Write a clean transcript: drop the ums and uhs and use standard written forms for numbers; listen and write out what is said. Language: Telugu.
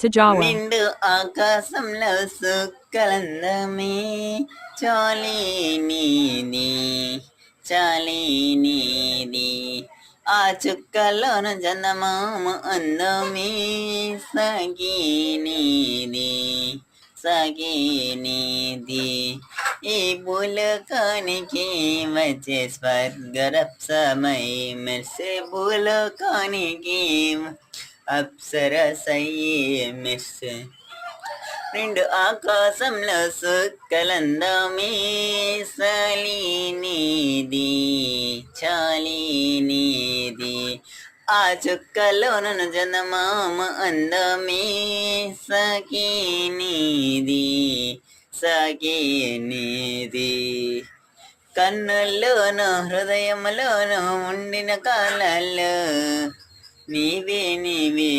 to Jawa. నిండు ఆకాశంలో సుక్కలందమే చాలీ నీది చాలీ నీది ఆ చుక్కలోన జనమామ అందమే సఖీ నీది సఖీ నీది ఈ భూలోకానికి వచ్చే స్వర్గరప్సమై మెర్సే భూలోకానికి అప్సరసయ్యే మెర్సే నిండు ఆకాశంలో సుక్కలందమే సలీనిది చాలీనిది ఆ చుక్కలోనను జనమామ అందమే సఖీనిది సఖీనిది కన్నుల్లోనూ హృదయంలోనూ ఉండిన కాలాల్లో నీవే నీవే